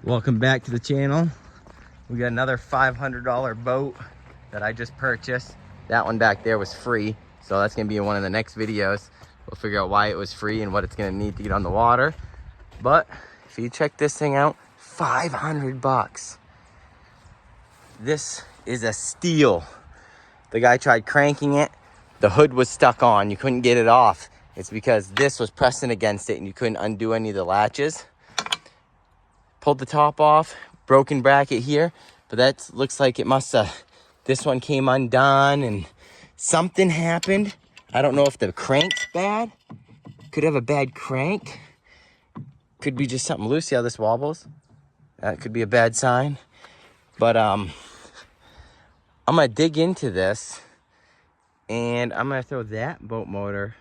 Welcome back to the channel. We got another $500 boat that I just purchased. That one back there was free, so that's gonna be in one of the next videos. We'll figure out why it was free and what it's gonna need to get on the water. But if you check this thing out, 500 bucks. This is a steal. The guy tried cranking it. The hood was stuck on. You couldn't get it off. It's because this was pressing against it and you couldn't undo any of the latches. Pulled the top off, broken bracket here, but that looks like it must have, this one came undone and something happened. I don't know if the crank's bad. Could have a bad crank. Could be just something loose. See how this wobbles? That could be a bad sign. But I'm gonna dig into this and I'm gonna throw that boat motor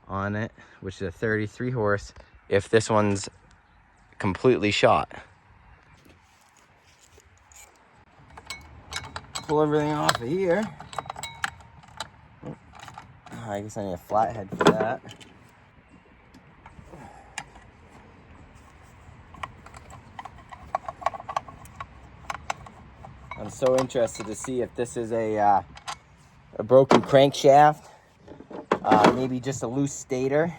on it, which is a 33 horse, if this one's completely shot. Pull everything off of here. I guess I need a flathead for that. I'm so interested to see if this is a broken crankshaft, maybe just a loose stator.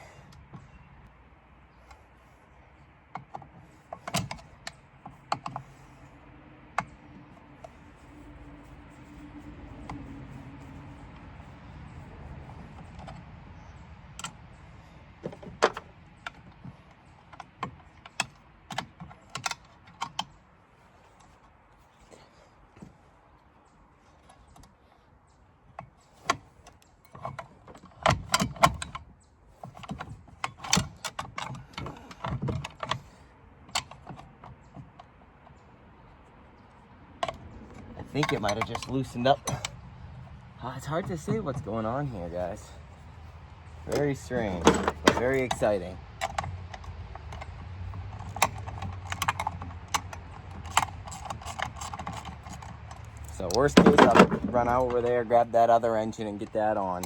I think it might have just loosened up. It's hard to say what's going on here, guys. Very strange, but very exciting. So worst case, I'll run out over there, grab that other engine and get that on.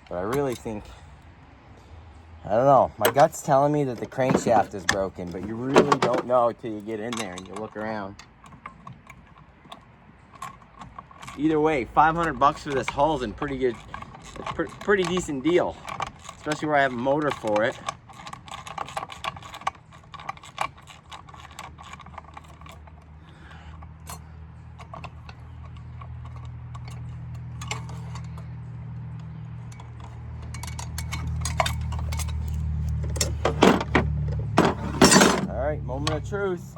But I really think, I don't know, my gut's telling me that the crankshaft is broken, but you really don't know until you get in there and you look around. Either way, 500 bucks for this hull is in pretty good, pretty decent deal, especially where I have a motor for it. All right, moment of truth.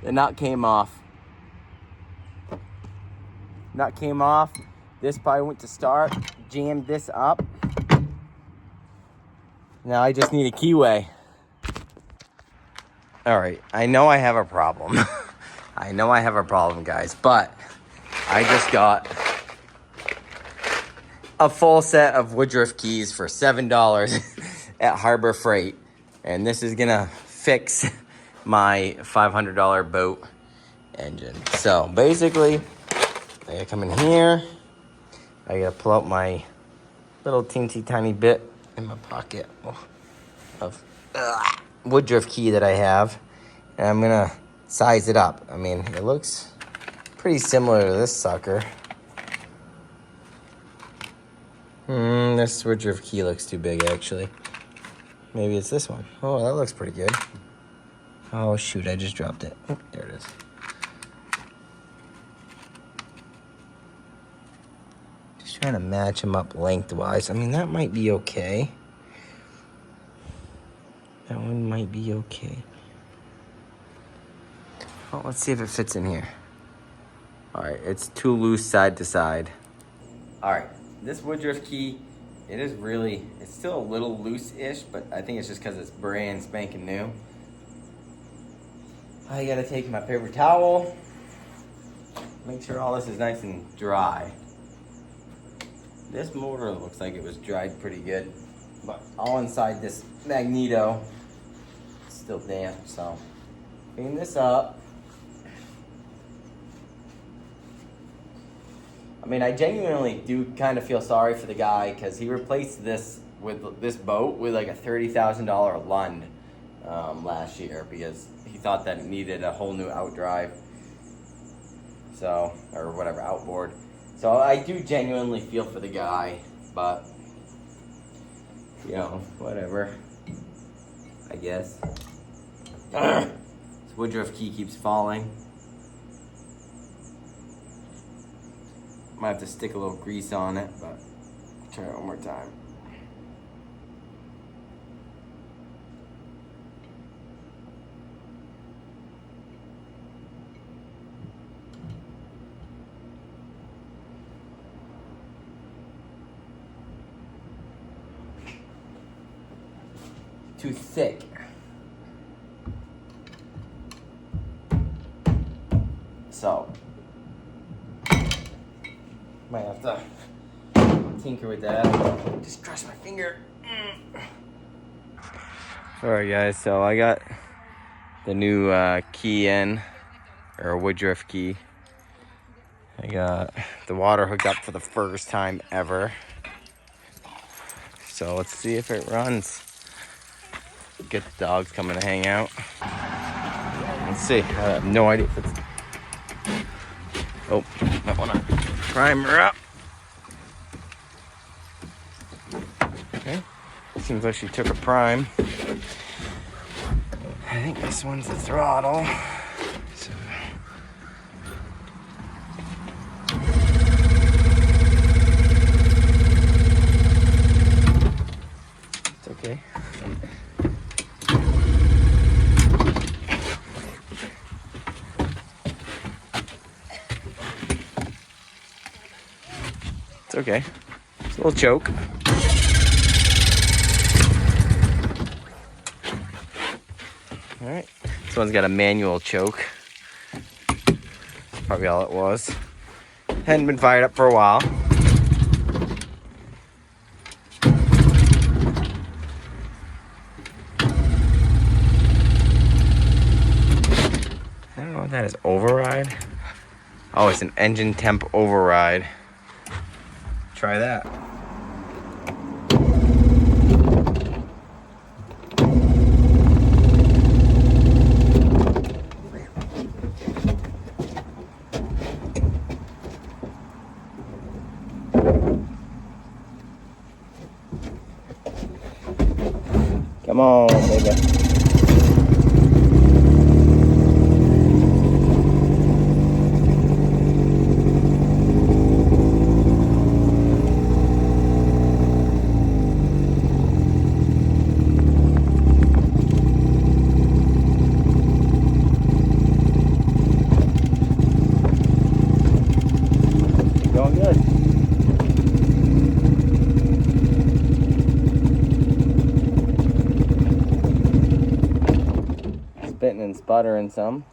The nut came off. Nut came off. This probably went to start, jammed this up. Now I just need a keyway. All right, I know I have a problem. I know I have a problem, guys, but I just got a full set of Woodruff keys for $7 at Harbor Freight. And this is gonna fix my $500 boat engine. So basically, I gotta come in here. I gotta pull out my little teensy tiny bit in my pocket of Woodruff key that I have. And I'm gonna size it up. I mean, it looks pretty similar to this sucker. This Woodruff key looks too big, actually. Maybe it's this one. Oh, that looks pretty good. Oh, shoot, I just dropped it. Oh, there it is. Just trying to match them up lengthwise. I mean, that might be okay. That one might be okay. Oh, let's see if it fits in here. All right, it's too loose side to side. All right, this Woodruff key, it is really, it's still a little loose-ish, but I think it's just because it's brand spanking new. I gotta take my paper towel, make sure all this is nice and dry. This motor looks like it was dried pretty good, but all inside this magneto still damp, so clean this up. I mean, I genuinely do kind of feel sorry for the guy because he replaced this boat with like a $30,000 Lund last year because he thought that it needed a whole new outdrive, so, or whatever, outboard. So I do genuinely feel for the guy, but you know, whatever, I guess. This woodruff key keeps falling. Might have to stick a little grease on it, but try it one more time. Too thick. So might have to tinker with that. Just crush my finger. Alright guys, so I got the new key in, or a woodruff key. I got the water hooked up for the first time ever. So let's see if it runs. Get the dogs coming to hang out. Let's see. I have no idea if it's... Oh, I want to prime her up. Okay. Seems like she took a prime. I think this one's the throttle. So. It's okay. It's okay. It's a little choke. All right. This one's got a manual choke. That's probably all it was. Hadn't been fired up for a while. I don't know what that is. Override? Oh, it's an engine temp override. Try that. Come on, baby. Going good. Spitting and sputtering some.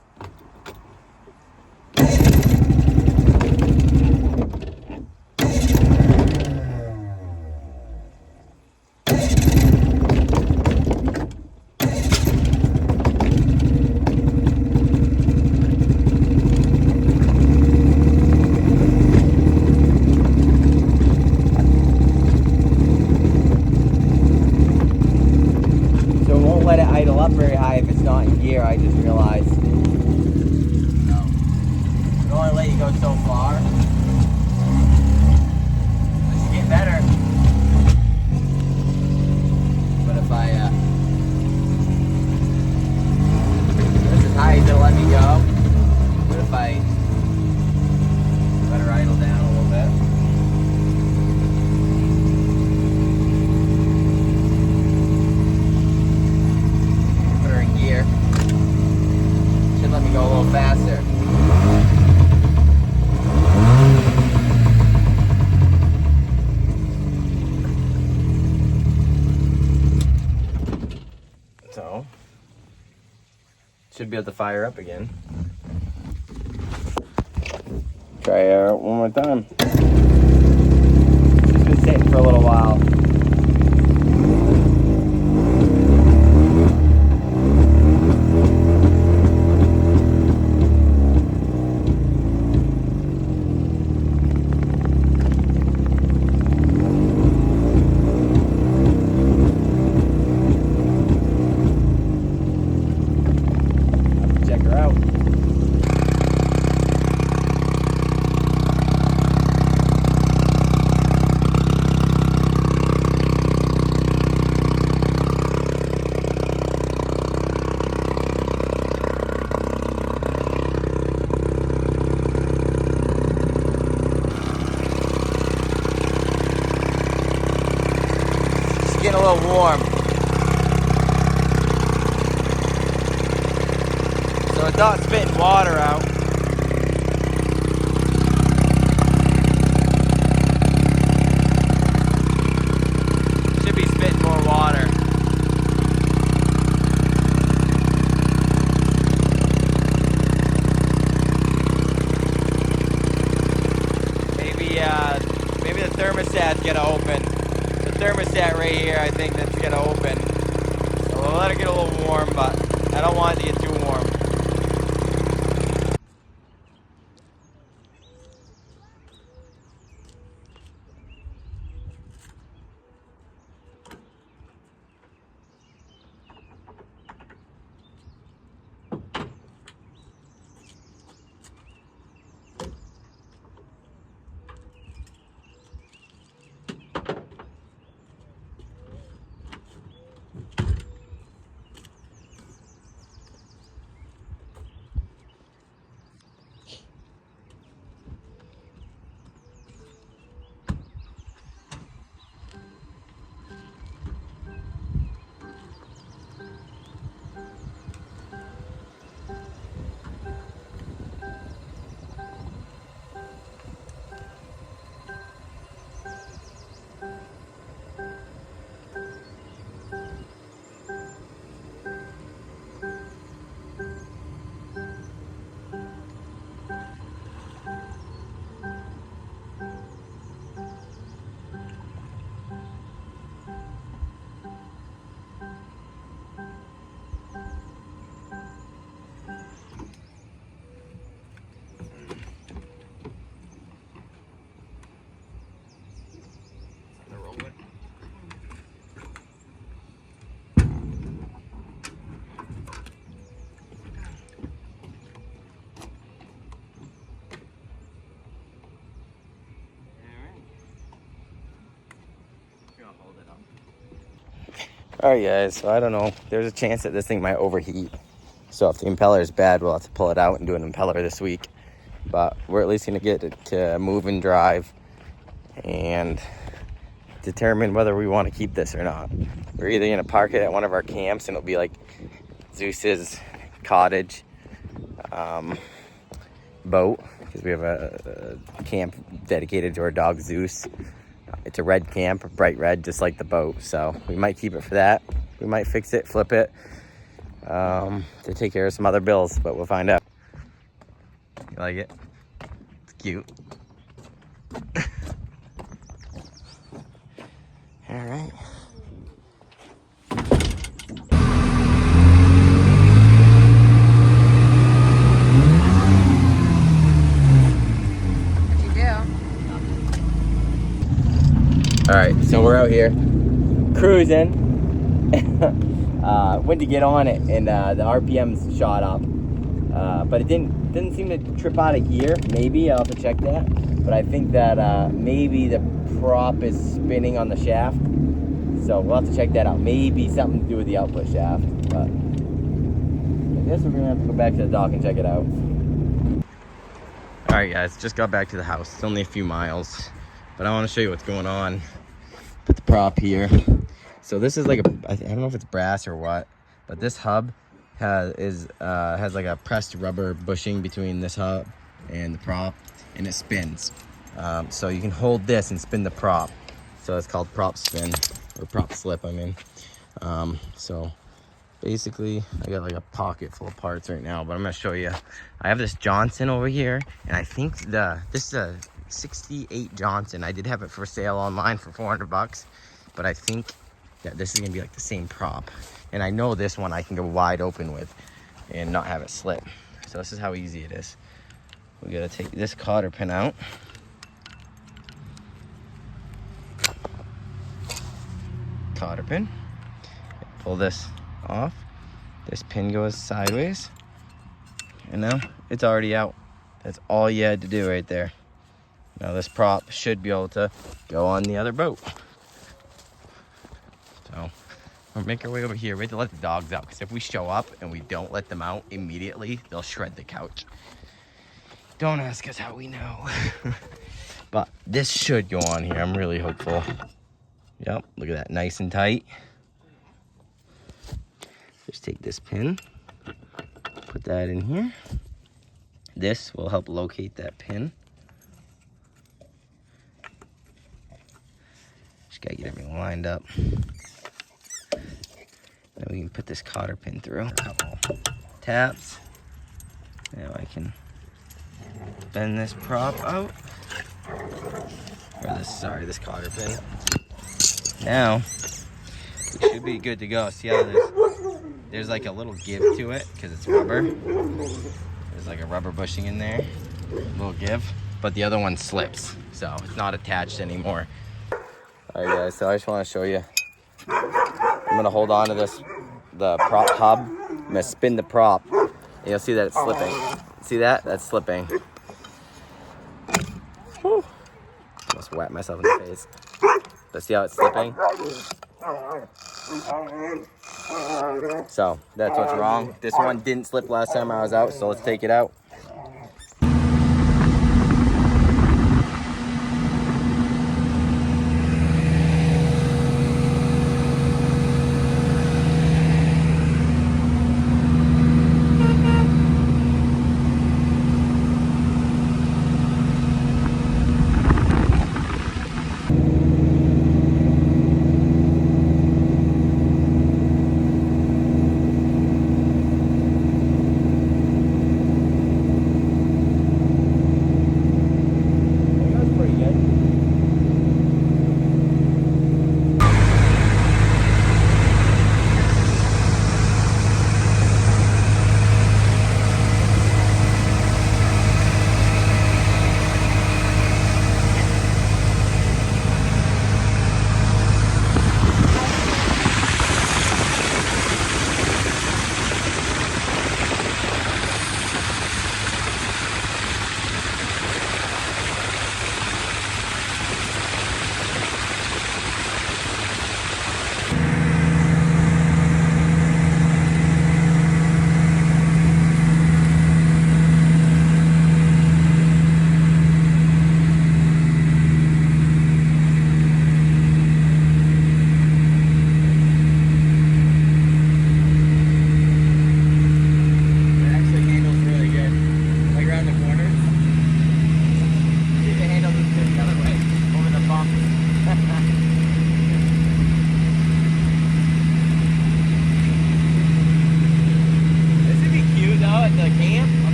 Let it idle up very high if it's not in gear. I just realized. No. It only let you go so far. This is getting better. But if I that's as high as it'll let me go. But if I let her idle down a little bit. Gear. Should let me go a little faster. So, should be able to fire up again. Try it out one more time. It's been sitting for a little while. check her out. Getting a little warm. So it's not spitting water out. Should be spitting more water. Maybe the thermostat's gonna open. Thermostat right here, I think that's gonna open. So we'll let it get a little warm, but I don't want it to get too warm. Alright guys, so I don't know. There's a chance that this thing might overheat. So if the impeller is bad, we'll have to pull it out and do an impeller this week. But we're at least going to get it to move and drive and determine whether we want to keep this or not. We're either going to park it at one of our camps, and it'll be like Zeus's cottage boat, because we have a camp dedicated to our dog Zeus. It's a red camp, bright red, just like the boat. So we might keep it for that. We might fix it, flip it, to take care of some other bills, but we'll find out. You like it? It's cute. All right. All right, so we're out here cruising. Went to get on it, and the RPMs shot up, but it didn't seem to trip out of gear. Maybe I'll have to check that, but I think that maybe the prop is spinning on the shaft, so we'll have to check that out. Maybe something to do with the output shaft, but I guess we're gonna have to go back to the dock and check it out. All right, guys, just got back to the house. It's only a few miles, but I want to show you what's going on. Put the prop here. So this is like I don't know if it's brass or what, but this hub has like a pressed rubber bushing between this hub and the prop, and it spins. So you can hold this and spin the prop. So it's called prop spin, or prop slip, I mean. So basically, I got like a pocket full of parts right now, but I'm gonna show you. I have this Johnson over here, and I think this is a 68 Johnson. I did have it for sale online for 400 bucks, but I think that this is gonna be like the same prop. And I know this one I can go wide open with and not have it slip. So this is how easy it is. We gotta take this cotter pin out. Cotter pin. Pull this off. This pin goes sideways. You know, it's already out. That's all you had to do right there. Now this prop should be able to go on the other boat. So we'll make our way over here. We have to let the dogs out, because if we show up and we don't let them out immediately, they'll shred the couch. Don't ask us how we know. But this should go on here. I'm really hopeful. Yep, look at that, nice and tight. Just take this pin, put that in here. This will help locate that pin. Just gotta get everything lined up. Then we can put this cotter pin through. A couple taps. Now I can bend this prop out. Or this cotter pin. Now, we should be good to go. See how there's like a little give to it, because it's rubber. There's like a rubber bushing in there. A little give. But the other one slips, so it's not attached anymore. Alright guys, so I just want to show you. I'm gonna hold on to the prop hub. I'm gonna spin the prop, and you'll see that it's slipping. See that? That's slipping. Whew. Almost whacked myself in the face. But see how it's slipping? So that's what's wrong. This one didn't slip last time I was out, so let's take it out.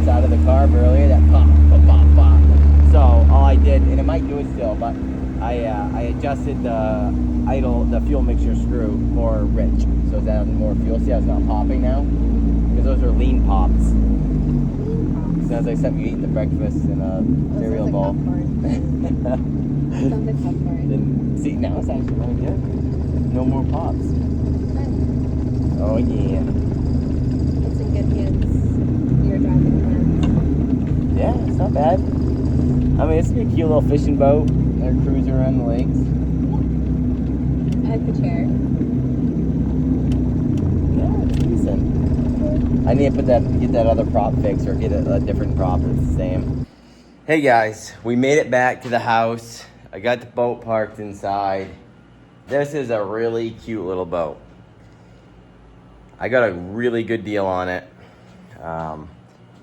Out of the carb earlier, that pop, pop, pop, pop. So all I did, and it might do it still, but I adjusted the fuel mixture screw more rich, so it's adding more fuel. See how it's not popping now? Because those are lean pops. Sounds like something you eat in the breakfast in a cereal bowl. Sounds like popcorn. Then see, now it's actually really good. No more pops. Oh yeah. It's in good hands. You're driving hands. Yeah, it's not bad. I mean, it's a cute little fishing boat. They're cruising around the lakes. I like the chair. Yeah, it's decent. I need to get that other prop fixed, or get a different prop that's the same. Hey guys, we made it back to the house. I got the boat parked inside. This is a really cute little boat. I got a really good deal on it.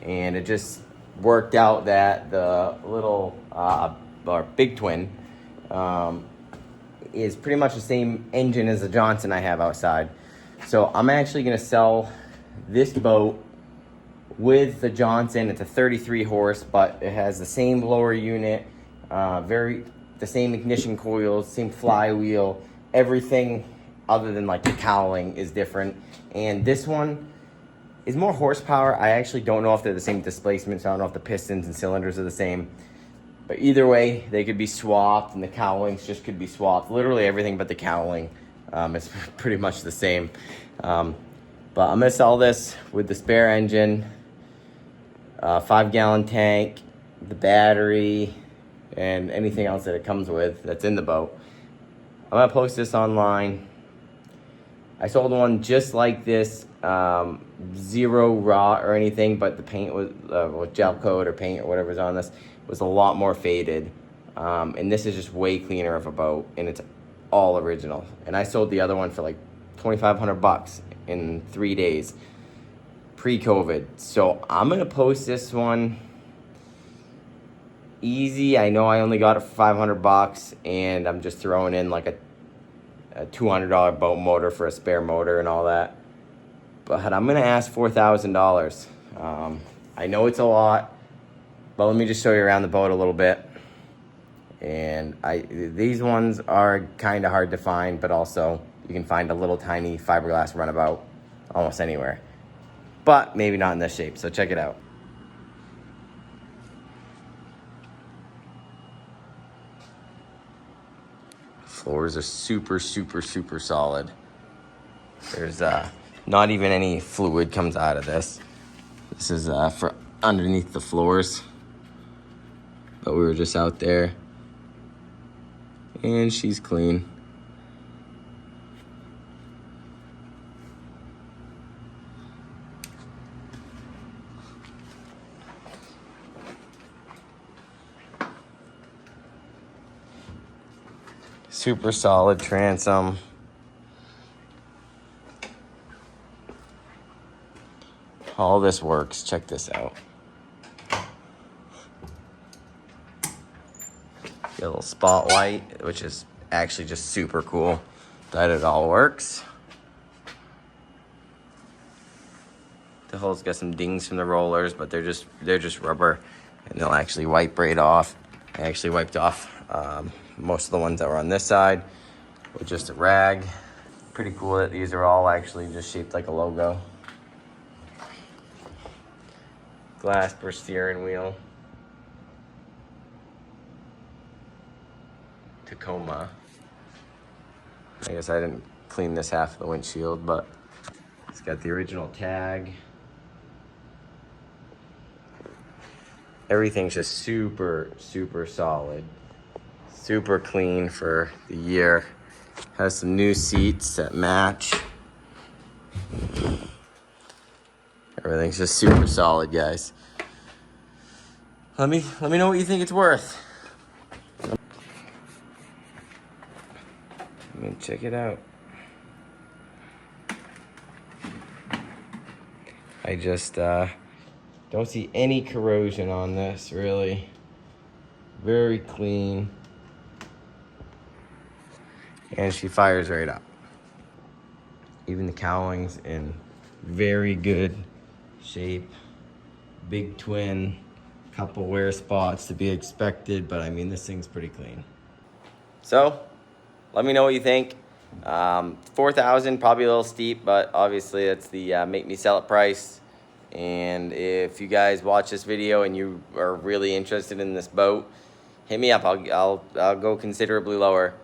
And it just worked out that the little, or big twin, is pretty much the same engine as the Johnson I have outside. So I'm actually gonna sell this boat with the Johnson. It's a 33 horse, but it has the same blower unit, the same ignition coils, same flywheel, everything other than like the cowling is different. And this one is more horsepower. I actually don't know if they're the same displacement, so I don't know if the pistons and cylinders are the same. But either way, they could be swapped, and the cowlings just could be swapped. Literally everything but the cowling. It's pretty much the same. But I'm gonna sell this with the spare engine, 5-gallon tank, the battery, and anything else that it comes with that's in the boat. I'm gonna post this online. I sold one just like this, zero rot or anything, but the paint was with gel coat or paint or whatever's on this was a lot more faded. And this is just way cleaner of a boat, and it's all original. And I sold the other one for like $2,500 in 3 days, pre-COVID. So I'm gonna post this one easy. I know I only got it for $500, and I'm just throwing in like a $200 boat motor for a spare motor and all that. But I'm gonna ask $4,000. I know it's a lot, but let me just show you around the boat a little bit. And these ones are kind of hard to find, but also you can find a little tiny fiberglass runabout almost anywhere, but maybe not in this shape. So check it out. Floors are super, super, super solid. There's not even any fluid comes out of this. This is for underneath the floors. But we were just out there, and she's clean. Super solid transom. All this works. Check this out. Get a little spotlight, which is actually just super cool that it all works. The hole's got some dings from the rollers, but they're just rubber, and they'll actually wipe right off. I actually wiped off most of the ones that were on this side with just a rag. Pretty cool that these are all actually just shaped like a logo. Glass per steering wheel. Tacoma. I guess I didn't clean this half of the windshield, but it's got the original tag. Everything's just super, super solid. Super clean for the year. Has some new seats that match. Everything's just super solid, guys. Let me know what you think it's worth. I mean, check it out. I just don't see any corrosion on this, really. Very clean. And she fires right up. Even the cowling's in very good shape. Big twin, couple wear spots to be expected, but I mean, this thing's pretty clean. So, let me know what you think. 4,000, probably a little steep, but obviously it's the make me sell it price. And if you guys watch this video and you are really interested in this boat, hit me up. I'll go considerably lower.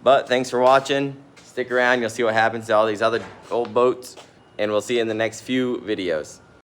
But thanks for watching. Stick around. You'll see what happens to all these other old boats. And we'll see you in the next few videos.